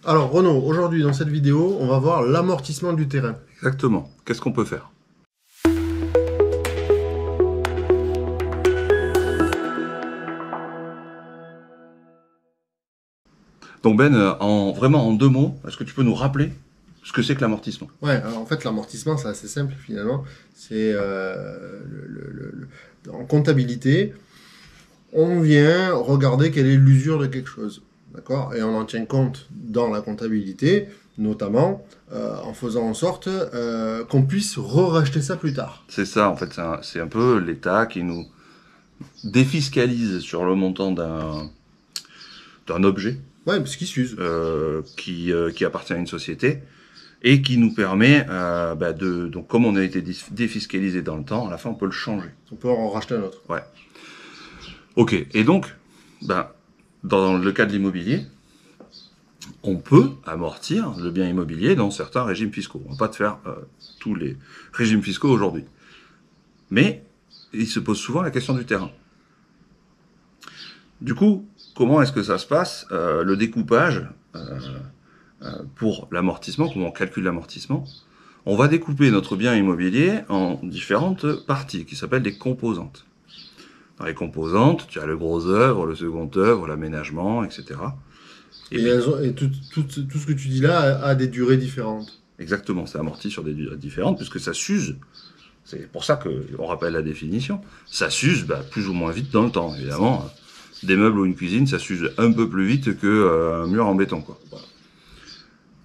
Alors Renaud, aujourd'hui dans cette vidéo, on va voir l'amortissement du terrain. Exactement. Qu'est-ce qu'on peut faire? Donc Ben, vraiment en 2 mots, est-ce que tu peux nous rappeler ce que c'est que l'amortissement? Ouais, alors en fait l'amortissement c'est assez simple finalement. C'est en comptabilité, on vient regarder quelle est l'usure de quelque chose. D'accord? Et on en tient compte dans la comptabilité, notamment en faisant en sorte qu'on puisse re-racheter ça plus tard. C'est ça, en fait, c'est un peu l'État qui nous défiscalise sur le montant d'un objet Ouais, parce qu'il s'use. qui appartient à une société et qui nous permet, donc comme on a été défiscalisé dans le temps, à la fin on peut le changer. On peut en racheter un autre. Ouais. Ok, et donc, dans le cas de l'immobilier, on peut amortir le bien immobilier dans certains régimes fiscaux. On ne va pas te faire tous les régimes fiscaux aujourd'hui. Mais il se pose souvent la question du terrain. Du coup, comment est-ce que ça se passe, le découpage pour l'amortissement, comment on calcule l'amortissement? On va découper notre bien immobilier en différentes parties qui s'appellent des composantes. Dans les composantes, tu as le gros œuvre, le second œuvre, l'aménagement, etc. Et tout ce que tu dis là a des durées différentes. Exactement, c'est amorti sur des durées différentes puisque ça s'use. C'est pour ça qu'on rappelle la définition. Ça s'use plus ou moins vite dans le temps, évidemment. Des meubles ou une cuisine, ça s'use un peu plus vite qu'un mur en béton, quoi. Voilà.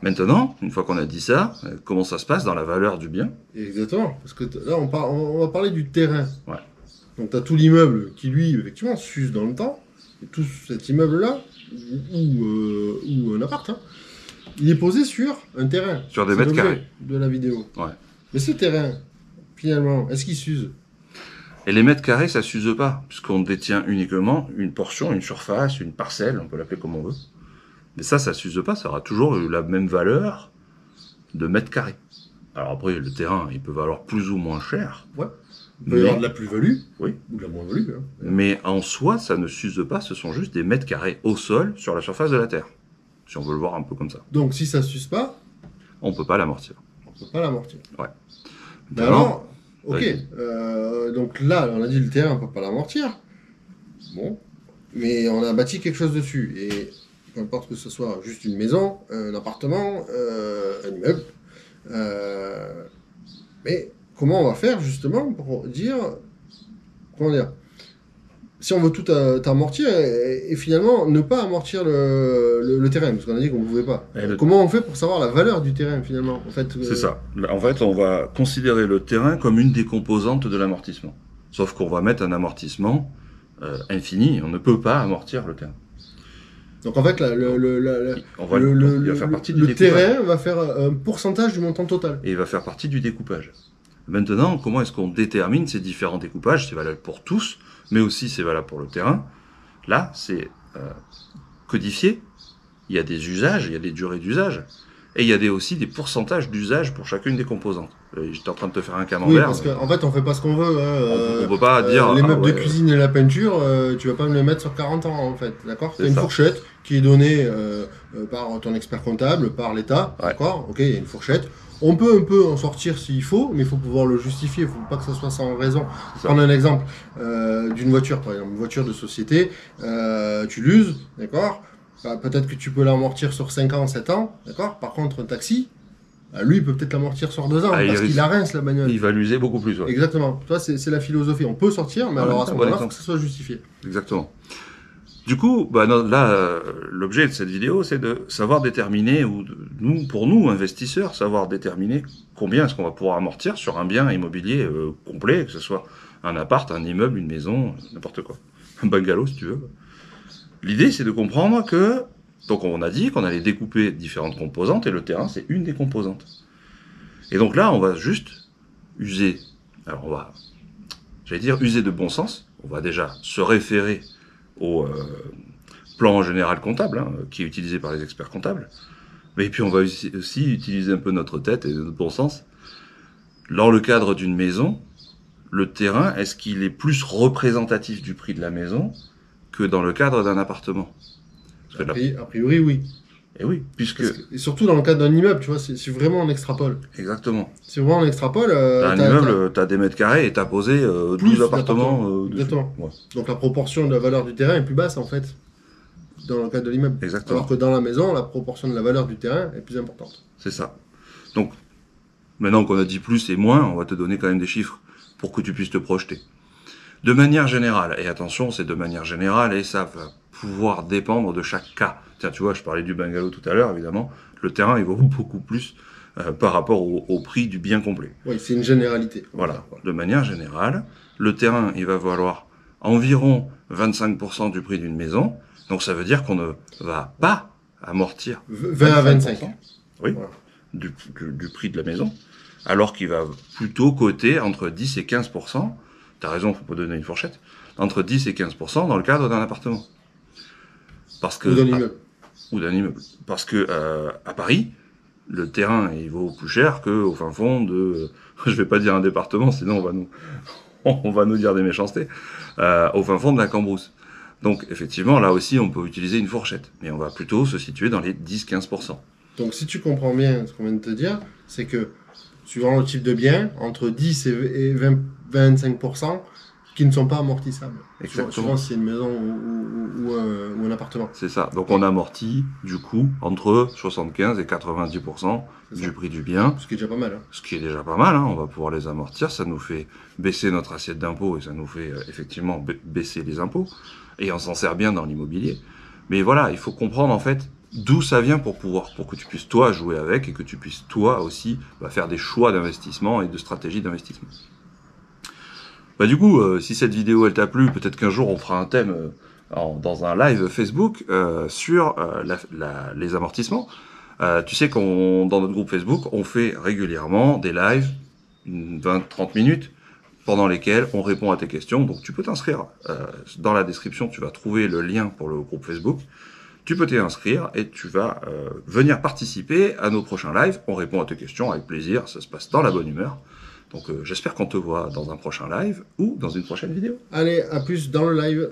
Maintenant, une fois qu'on a dit ça, comment ça se passe dans la valeur du bien? Exactement, parce que là on va parler du terrain. Ouais. Donc tu as tout l'immeuble qui lui effectivement s'use dans le temps, et tout cet immeuble-là, ou un appart, hein, il est posé sur un terrain. Sur des mètres carrés. De la vidéo. Ouais. Mais ce terrain, finalement, est-ce qu'il s'use? Et les mètres carrés, ça s'use pas, puisqu'on détient uniquement une portion, une surface, une parcelle, on peut l'appeler comme on veut. Mais ça s'use pas, ça aura toujours la même valeur de mètres carrés. Alors après, le terrain, il peut valoir plus ou moins cher. Ouais. Il peut y avoir de la plus-value, oui, ou de la moins-value. Hein. Mais en soi, ça ne s'use pas, ce sont juste des mètres carrés au sol sur la surface de la Terre. Si on veut le voir un peu comme ça. Donc si ça ne s'use pas, on ne peut pas l'amortir. On ne peut pas l'amortir. Ouais. Ben alors, ok. Donc là, on a dit le terrain, on ne peut pas l'amortir. Bon. Mais on a bâti quelque chose dessus. Et peu importe que ce soit juste une maison, un appartement, un immeuble. Mais comment on va faire justement pour dire, comment dire, si on veut tout amortir et finalement ne pas amortir le terrain, parce qu'on a dit qu'on ne pouvait pas. Comment on fait pour savoir la valeur du terrain finalement en fait, C'est ça. En fait, on va considérer le terrain comme une des composantes de l'amortissement. Sauf qu'on va mettre un amortissement infini, on ne peut pas amortir le terrain. Donc en fait, il va faire partie du découpage. Terrain va faire un pourcentage du montant total. Et il va faire partie du découpage. Maintenant, comment est-ce qu'on détermine ces différents découpages? C'est valable pour tous, mais aussi c'est valable pour le terrain. Là, c'est codifié. Il y a des usages, il y a des durées d'usage. Et il y a aussi des pourcentages d'usage pour chacune des composantes. J'étais en train de te faire un camembert. Oui, parce qu'en fait, on fait pas ce qu'on veut. Hein. On peut pas dire... Les meubles de cuisine et la peinture, tu vas pas me les mettre sur 40 ans, en fait. D'accord? C'est une fourchette qui est donnée par ton expert comptable, par l'État. Ouais. D'accord? Ok, il y a une fourchette. On peut un peu en sortir s'il faut, mais il faut pouvoir le justifier. Il ne faut pas que ça soit sans raison. Prendre un exemple d'une voiture, par exemple. Une voiture de société, tu l'uses, d'accord? Peut-être que tu peux l'amortir sur 5 ans, 7 ans, d'accord? Par contre, un taxi, lui, il peut peut-être l'amortir sur 2 ans, parce qu'il la rince, la bagnole. Il va l'user beaucoup plus, ouais. Exactement. Toi, c'est la philosophie. On peut sortir, mais alors à ce moment-là, il faut que ça soit justifié. Exactement. Du coup, là, l'objet de cette vidéo, c'est de savoir déterminer, pour nous, investisseurs, savoir déterminer combien est-ce qu'on va pouvoir amortir sur un bien immobilier complet, que ce soit un appart, un immeuble, une maison, n'importe quoi. Un bungalow, si tu veux. L'idée, c'est de comprendre que, donc on a dit qu'on allait découper différentes composantes, et le terrain, c'est une des composantes. Et donc là, on va juste user, alors on va, user de bon sens. On va déjà se référer au plan général comptable, qui est utilisé par les experts comptables. Mais puis on va aussi utiliser un peu notre tête et notre bon sens. Dans le cadre d'une maison, le terrain, est-ce qu'il est plus représentatif du prix de la maison que dans le cadre d'un appartement? A priori, oui. Et oui, puisque... Et surtout dans le cadre d'un immeuble, tu vois, si vraiment on extrapole. Exactement. Si vraiment on extrapole... t'as un immeuble, t'as des mètres carrés et t'as posé 12 appartements dessus. Exactement. Ouais. Donc la proportion de la valeur du terrain est plus basse, en fait, dans le cadre de l'immeuble. Exactement. Alors que dans la maison, la proportion de la valeur du terrain est plus importante. C'est ça. Donc, maintenant qu'on a dit plus et moins, on va te donner quand même des chiffres pour que tu puisses te projeter. De manière générale, et attention, c'est de manière générale, et ça va pouvoir dépendre de chaque cas. Tiens, tu vois, je parlais du bungalow tout à l'heure, évidemment, le terrain, il vaut beaucoup plus par rapport au prix du bien complet. Oui, c'est une généralité. Voilà. De manière générale, le terrain, il va valoir environ 25% du prix d'une maison, donc ça veut dire qu'on ne va pas amortir 20 à 25. Oui, voilà. du prix de la maison, alors qu'il va plutôt coter entre 10 et 15%. T'as raison, faut pas donner une fourchette. Entre 10 et 15% dans le cadre d'un appartement. Parce que, ou d'un immeuble. Ou d'un immeuble. Parce que à Paris, le terrain il vaut plus cher qu'au fin fond de, je vais pas dire un département, sinon on va nous dire des méchancetés, au fin fond de la Cambrousse. Donc effectivement, là aussi, on peut utiliser une fourchette, mais on va plutôt se situer dans les 10-15%. Donc si tu comprends bien ce qu'on vient de te dire, c'est que suivant le type de bien, entre 10 et 25% qui ne sont pas amortissables. Exactement. Souvent c'est une maison ou un appartement. C'est ça. Donc on amortit du coup entre 75 et 90% du prix du bien. Ce qui est déjà pas mal. Hein. Ce qui est déjà pas mal, hein. On va pouvoir les amortir, ça nous fait baisser notre assiette d'impôt et ça nous fait effectivement baisser les impôts. Et on s'en sert bien dans l'immobilier. Mais voilà, il faut comprendre en fait d'où ça vient pour que tu puisses toi jouer avec et que tu puisses toi aussi faire des choix d'investissement et de stratégie d'investissement. Du coup, si cette vidéo elle t'a plu, peut-être qu'un jour on fera un thème dans un live Facebook sur les amortissements. Tu sais dans notre groupe Facebook, on fait régulièrement des lives, 20-30 minutes, pendant lesquels on répond à tes questions. Donc tu peux t'inscrire. Dans la description, tu vas trouver le lien pour le groupe Facebook. Tu peux t'inscrire et tu vas venir participer à nos prochains lives. On répond à tes questions avec plaisir, ça se passe dans la bonne humeur. Donc j'espère qu'on te voit dans un prochain live ou dans une prochaine vidéo. Allez, à plus dans le live.